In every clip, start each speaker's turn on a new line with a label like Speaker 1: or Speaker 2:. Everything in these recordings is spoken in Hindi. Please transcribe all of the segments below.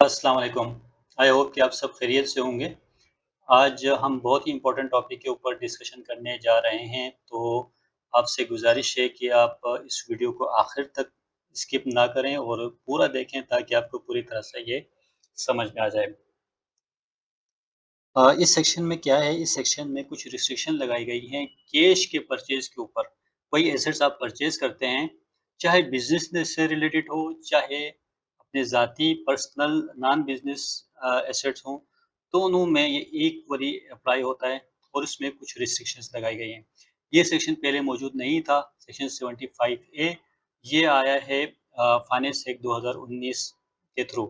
Speaker 1: अस्सलाम वालेकुम। आई होप कि आप सब खैरियत से होंगे। आज हम बहुत ही इम्पोर्टेंट टॉपिक के ऊपर डिस्कशन करने जा रहे हैं, तो आपसे गुज़ारिश है कि आप इस वीडियो को आखिर तक स्किप ना करें और पूरा देखें ताकि आपको पूरी तरह से ये समझ में आ जाए। इस सेक्शन में क्या है, इस सेक्शन में कुछ रिस्ट्रिक्शन लगाई गई हैं कैश के परचेज़ के ऊपर। कोई एसेट्स आप परचेज़ करते हैं, चाहे बिज़नेस न से रिलेटेड हो, चाहे अपने ज़ाती पर्सनल नॉन बिज़नेस एसेट्स हों, दोनों में ये इक्वली अप्लाई होता है और इसमें कुछ रिस्ट्रिक्शंस लगाई गई हैं। ये सेक्शन पहले मौजूद नहीं था, सेक्शन 75 ए ये आया है फाइनेंस एक्ट 2019 के थ्रू।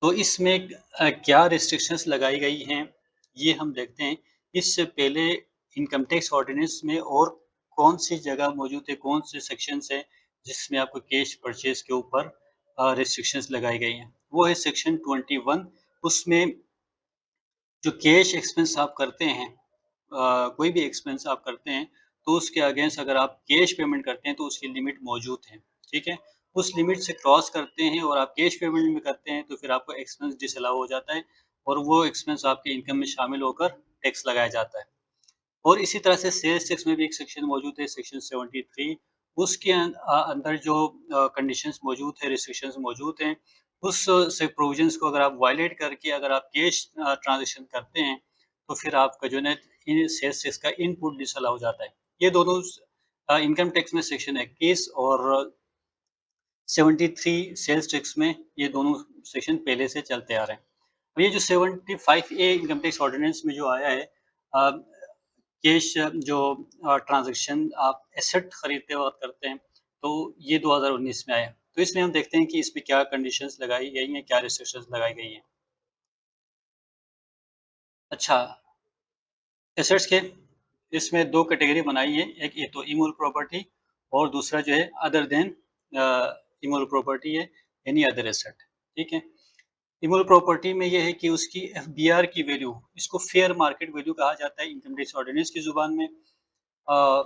Speaker 1: तो इसमें क्या रिस्ट्रिक्शंस लगाई गई हैं, ये हम देखते हैं। इससे पहले इनकम टैक्स ऑर्डिनेंस में और कौन-सी जगह मौजूद है, कौन से सेक्शंस हैं, जिसमें आपको कैश परचेज़ के ऊपर रिस्ट्रिक्शंस लगाई गई हैं। वो है सेक्शन 21 उसमें जो कैश एक्सपेंस आप करते हैं कोई भी एक्सपेंस आप करते हैं, तो उसके अगेंस्ट अगर आप कैश पेमेंट करते हैं, तो उसकी लिमिट मौजूद है, ठीक है? उस लिमिट से क्रॉस करते हैं और आप कैश पेमेंट में करते हैं, तो फिर आपको एक्सपेंस डिसअलाउ हो जाता है और वो एक्सपेंस आपके इनकम में शामिल होकर टैक्स लगाया जाता है। और इसी तरह से सेल्स टैक्स में भी एक सेक्शन मौजूद है, सेक्शन 73 उसके अंदर जो कंडीशंस मौजूद है, रिस्ट्रिक्शंस मौजूद हैं, उस से प्रोविजंस को अगर आप वायलेट करके अगर आप कैश ट्रांज़ैक्शन करते हैं, तो फिर आपका जो है ना इन सेल्स टैक्स का इनपुट डिसअलाउ हो जाता है। ये दोनों इनकम टैक्स में सेक्शन 21 और 73 सेल्स टैक्स में ये दोनों सेक्शन पहले से चलते आ रहे हैं। अब ये जो 75 ए इनकम टैक्स ऑर्डिनेंस में जो आया है अ, कैश जो ट्रांज़ैक्शन आप एसेट खरीदते वक़्त करते हैं, तो ये 2019 में आया। तो इसमें हम देखते हैं कि इसमें क्या कंडीशंस लगाई गई हैं, क्या रिस्ट्रिक्शंस लगाई गई हैं। अच्छा, एसेट्स के इसमें 2 कैटेगरी बनाई है, एक ये तो इमूवेबल प्रॉपर्टी और दूसरा जो है अदर देन इमूवेबल प्रॉपर्टी है, एनी अदर एसेट, ठीक है? इमूवेबल प्रॉपर्टी में ये है कि उसकी एफबीआर की वैल्यू, इसको फेयर मार्केट वैल्यू कहा जाता है इनकम टैक्स ऑर्डिनेंस की ज़ुबान में। अ,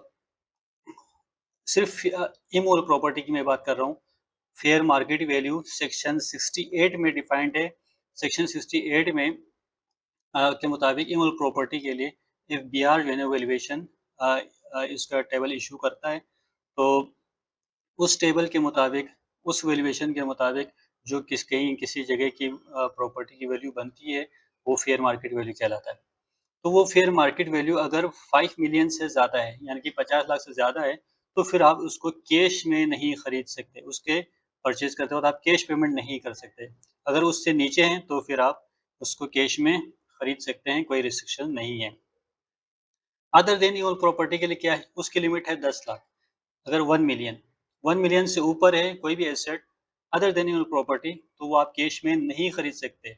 Speaker 1: सिर्फ़ इमूवेबल प्रॉपर्टी की मैं बात कर रहा हूँ। फेयर मार्केट वैल्यू सेक्शन 68 में डिफाइंड है। सेक्शन 68 में के मुताबिक इमूवेबल प्रॉपर्टी के लिए एफबीआर जो है ना वैल्यूएशन अ इसका टेबल इश्यू करता है। तो उस टेबल के मुताबिक, उस वैल्यूएशन के मुताबिक जो कहीं किसी जगह की प्रॉपर्टी की वैल्यू बनती है, वो फेयर मार्केट वैल्यू कहलाता है। तो वो फेयर मार्केट वैल्यू अगर 5 मिलियन से ज़्यादा है, यानी कि 50 लाख से ज़्यादा है, तो फिर आप उसको कैश में नहीं खरीद सकते। उसके परचेज़ करते वक़्त आप कैश पेमेंट नहीं कर सकते। अगर उससे नीचे हैं, तो फिर आप उसको कैश में खरीद सकते हैं, कोई रिस्ट्रिक्शन नहीं है। अदर देन योर प्रॉपर्टी के लिए क्या है? उसकी लिमिट है 10 लाख। अगर 1 मिलियन 1 मिलियन से ऊपर है कोई भी asset other than your property, तो वो आप कैश में नहीं खरीद सकते।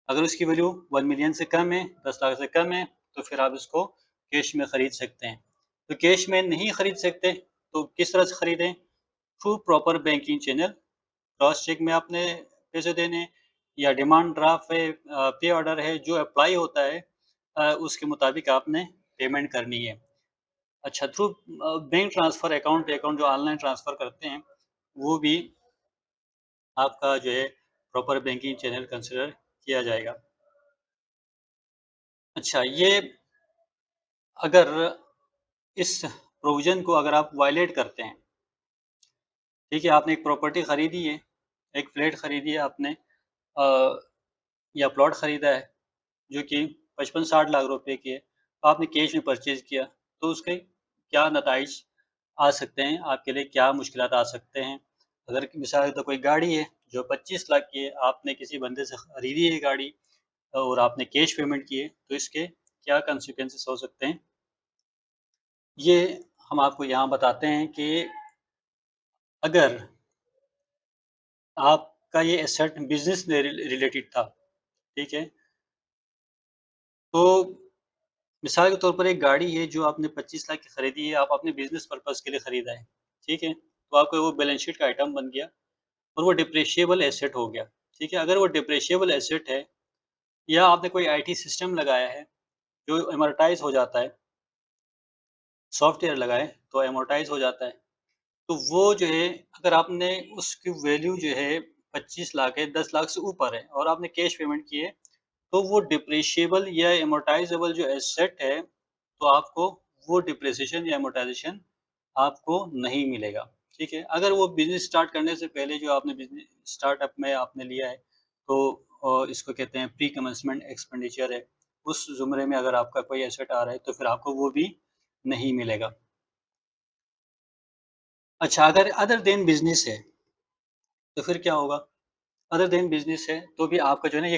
Speaker 1: अगर उसकी वैल्यू 1 मिलियन से कम है, 10 लाख से कम है, तो फिर आप इसको कैश में खरीद सकते हैं। तो कैश में नहीं खरीद सकते, तो किस तरह से खरीदें? Through proper banking channel, cross cheque में आपने पैसे देने हैं या डिमांड ड्राफ्ट है, पे ऑर्डर है, जो अप्लाई होता है उसके मुताबिक आपने पेमेंट करनी है। अच्छा, through bank transfer account to account जो ऑनलाइन ट्रांसफर करते हैं, वो भी आपका जो है प्रॉपर बैंकिंग चैनल कंसीडर किया जाएगा। अच्छा, ये अगर इस प्रोविज़न को अगर आप वायलेट करते हैं, ठीक है, आपने एक प्रॉपर्टी खरीदी है, एक फ्लैट खरीदी है आपने अ, या प्लॉट खरीदा है, जो कि 55-60 लाख रुपए की है, तो आपने कैश में परचेज़ किया, तो उसके क्या नताइज आ सकते हैं, आपके लिए क्या मुश्किलात आ सकते हैं? अगर मिसाल के तौर कोई गाड़ी है, जो 25 लाख की है, आपने किसी बंदे से खरीदी है गाड़ी और आपने कैश पेमेंट की है, तो इसके क्या कॉन्सिक्वेंसेस हो सकते हैं? ये हम आपको यहाँ बताते हैं कि अगर आपका ये एसेट बिज़नेस में रिलेटेड था, ठीक है? तो मिसाल के तौर पर एक गाड़ी है जो आपने 25 लाख की खरीदी है, आप अपने बिज़नेस पर्पज़ के लिए खरीदा है, ठीक है? तो आपका वो बैलेंस शीट का आइटम बन गया और वो डिप्रिशिएबल एसेट हो गया, ठीक है? अगर वो डिप्रिशिएबल एसेट है या आपने कोई आईटी सिस्टम लगाया है, जो अमorटाइज़ हो जाता है, सॉफ्टवेयर लगाएँ तो अमorटाइज़ हो जाता है। तो वो जो है अगर आपने उसकी वैल्यू जो है 25 लाख है, 10 लाख से ऊपर है और आपने कैश पेमेंट की है, तो वो डिप्रिशिएबल या एमोर्टाइज़ेबल जो एसेट है, तो आपको वो डिप्रिसिएशन या एमोर्टाइज़ेशन आपको नहीं मिलेगा, ठीक है? अगर वो बिज़नेस स्टार्ट करने से पहले जो आपने बिज़नेस स्टार्टअप में आपने लिया है, तो इसको कहते हैं प्री कमेंसमेंट एक्सपेंडिचर है, उस ज़ुमरे में अगर आपका कोई एसेट आ रहा है, तो फिर आपको वो भी नहीं मिलेगा। अच्छा, अगर अदर देन बिज़नेस है, तो फिर क्या होगा? अदर देन बिज़नेस है, तो भी आपका जो है ना ये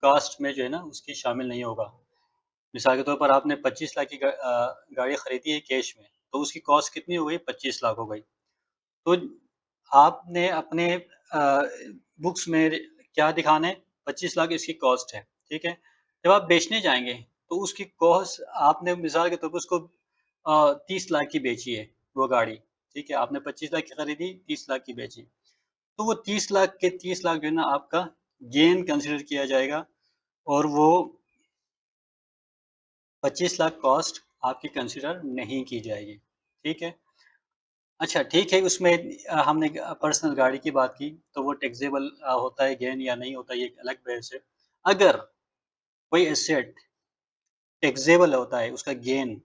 Speaker 1: कॉस्ट में जो है ना उसकी शामिल नहीं होगा। मिसाल के तौर पर आपने 25 लाख की गाड़ी खरीदी है कैश में, तो उसकी कॉस्ट कितनी हो गई? 25 लाख हो गई। तो आपने अपने बुक्स में क्या दिखाना है? 25 लाख इसकी कॉस्ट है, ठीक है? जब आप बेचने जाएँगे, तो उसकी कॉस्ट आपने मिसाल के तौर पे उसको 30 लाख की बेची है, वो गाड़ी, ठीक है? आपने 25 लाख की खरीदी, 30 लाख की बेची। तो वो 30 लाख के 30 लाख जो है ना आपका गेन कंसीडर किया जाएगा और वो 25 लाख कॉस्ट आपकी कंसीडर नहीं की जाएगी, ठीक है? अच्छा ठीक है, उसमें हमने पर्सनल गाड़ी की बात की, तो वो टैक्सेबल होता है गेन या नहीं होता, ये एक अलग बहस है। अगर कोई एसेट टैक्सेबल होता है, उसका गेन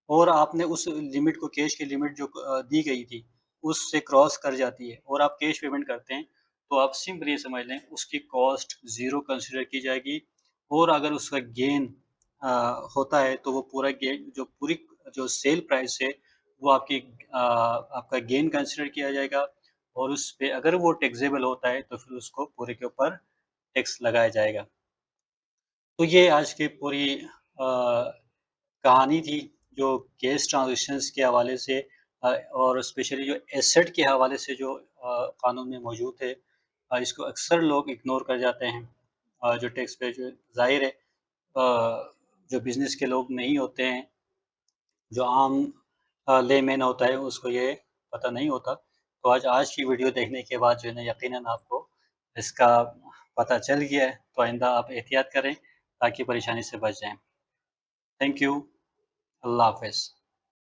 Speaker 1: और आपने उस लिमिट को कैश की लिमिट जो दी गई थी, उससे क्रॉस कर जाती है और आप कैश पेमेंट करते हैं, तो आप सिंपल ये समझ लें उसकी कॉस्ट ज़ीरो कंसीडर की जाएगी और अगर उसका गेन होता है तो वो पूरा गेन जो पूरी जो सेल प्राइस है, वो आपका गेन कंसीडर किया जाएगा और उसपे अगर वो टैक्सेबल होता है, तो फिर उसको पूरे के ऊपर टैक्स लगाया जाएगा। तो ये आज की पूरी कहानी थी जो कैश ट्रांज़ैक्शंस के हवाले से और स्पेशली जो एसेट के हवाले से जो कानून में मौजूद है, इसको अक्सर लोग इग्नोर कर जाते हैं। जो टैक्स पे जो ज़ाहिर है जो बिज़नेस के लोग नहीं होते हैं, जो आम लेमैन होता है उसको ये पता नहीं होता। तो आज की वीडियो देखने के बाद जो है ना यकीनन आपको इसका पता चल गया है, तो आइंदा आप एहतियात करें ताकि परेशानी से बच जाएँ। Thank you. अल्लाह हाफ़िज़।